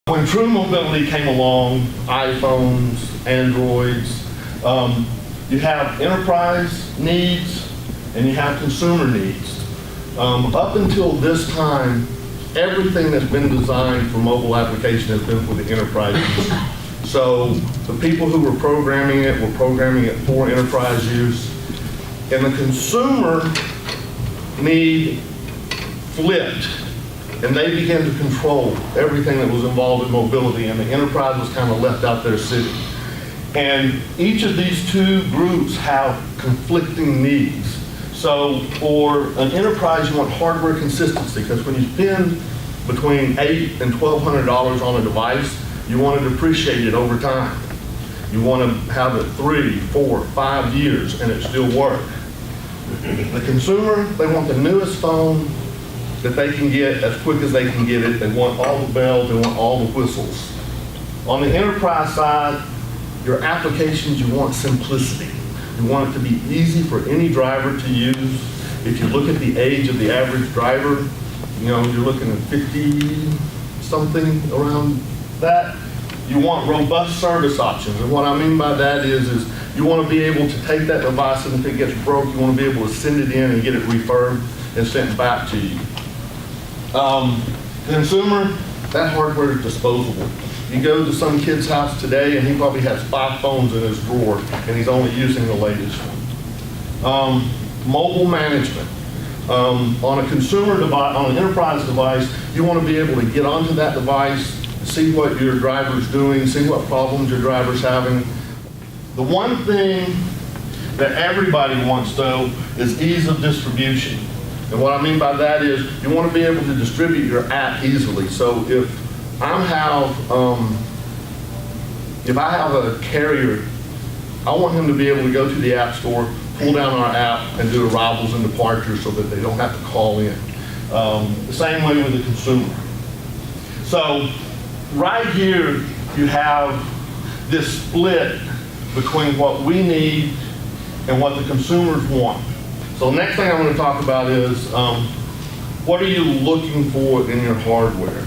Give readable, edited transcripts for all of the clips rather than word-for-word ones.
When True Mobility came along, iPhones, Androids, you have enterprise needs and you have consumer needs. Up until this time, everything that's been designed for mobile application has been for the enterprise use. So the people who were programming it for enterprise use. And the consumer need flipped, and they began to control everything that was involved in mobility, and the enterprise was kind of left out there sitting. And each of these two groups have conflicting needs. So for an enterprise, you want hardware consistency, because when you spend between $800 and $1,200 on a device, you want to depreciate it over time. You want to have it 3, 4, 5 years and it still work. The consumer, they want the newest phone that they can get as quick as they can get it. They want all the bells, they want all the whistles. On the enterprise side, your applications, you want simplicity. You want it to be easy for any driver to use. If you look at the age of the average driver, you're looking at 50 something around that. You want robust service options. And what I mean by that is you want to be able to take that device, and if it gets broke, you want to be able to send it in and get it refurbed and sent back to you. Consumer, that hardware is disposable. You go to some kid's house today and he probably has 5 phones in his drawer and he's only using the latest one. Mobile management. On a consumer device, on an enterprise device, you want to be able to get onto that device, see what your driver's doing, see what problems your driver's having. The one thing that everybody wants, though, is ease of distribution. And what I mean by that is you want to be able to distribute your app easily. So if I have a carrier, I want him to be able to go to the app store, pull down our app, and do arrivals and departures so that they don't have to call in. The same way with the consumer. So right here, you have this split between what we need and what the consumers want. So the next thing I'm going to talk about is what are you looking for in your hardware?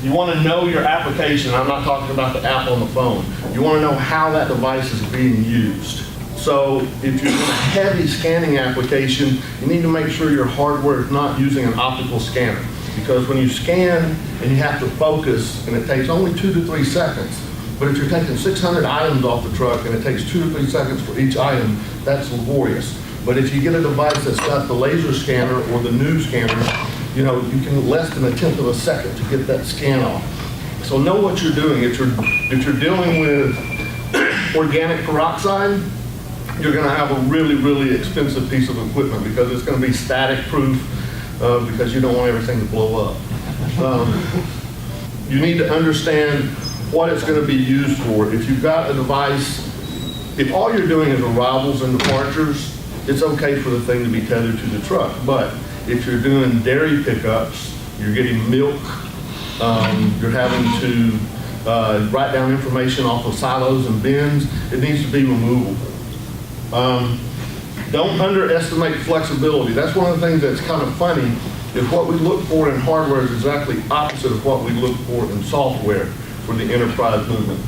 You want to know your application. I'm not talking about the app on the phone. You want to know how that device is being used. So if you're in a heavy scanning application, you need to make sure your hardware is not using an optical scanner. Because when you scan and you have to focus, and it takes only 2 to 3 seconds, but if you're taking 600 items off the truck and it takes 2 to 3 seconds for each item, that's laborious. But if you get a device that's got the laser scanner or the new scanner, you can less than 1/10 of a second to get that scan off. So know what you're doing. If you're dealing with organic peroxide, you're going to have a really, really expensive piece of equipment because it's going to be static proof because you don't want everything to blow up. You need to understand what it's going to be used for. If you've got a device, if all you're doing is arrivals and departures, it's okay for the thing to be tethered to the truck. But if you're doing dairy pickups, you're getting milk, you're having to write down information off of silos and bins, it needs to be removable. Don't underestimate flexibility. That's one of the things that's kind of funny, is what we look for in hardware is exactly opposite of what we look for in software for the enterprise movement.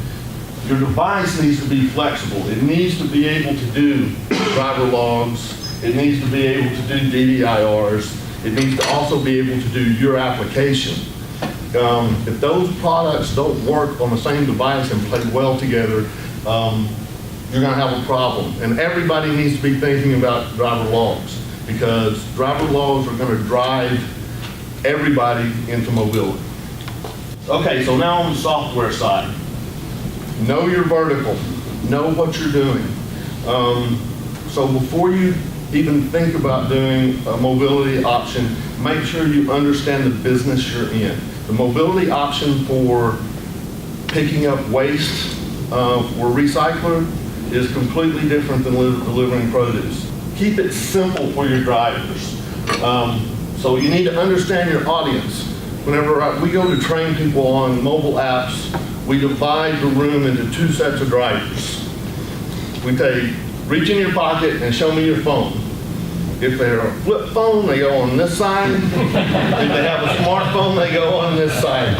Your device needs to be flexible. It needs to be able to do driver logs. It needs to be able to do DDIRs. It needs to also be able to do your application. If those products don't work on the same device and play well together, you're going to have a problem. And everybody needs to be thinking about driver logs, because driver logs are going to drive everybody into mobility. Okay, so now on the software side, know your vertical, know what you're doing. So before you even think about doing a mobility option, make sure you understand the business you're in. The mobility option for picking up waste or recycler is completely different than delivering produce. Keep it simple for your drivers. So you need to understand your audience. Whenever we go to train people on mobile apps, we divide the room into 2 sets of drivers. We take, reach in your pocket and show me your phone. If they're a flip phone, they go on this side. If they have a smartphone, they go on this side.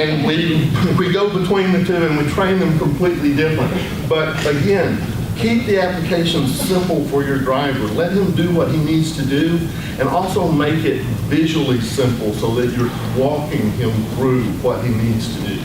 And we go between the two and we train them completely different. But again, keep the application simple for your driver. Let him do what he needs to do, and also make it visually simple so that you're walking him through what he needs to do.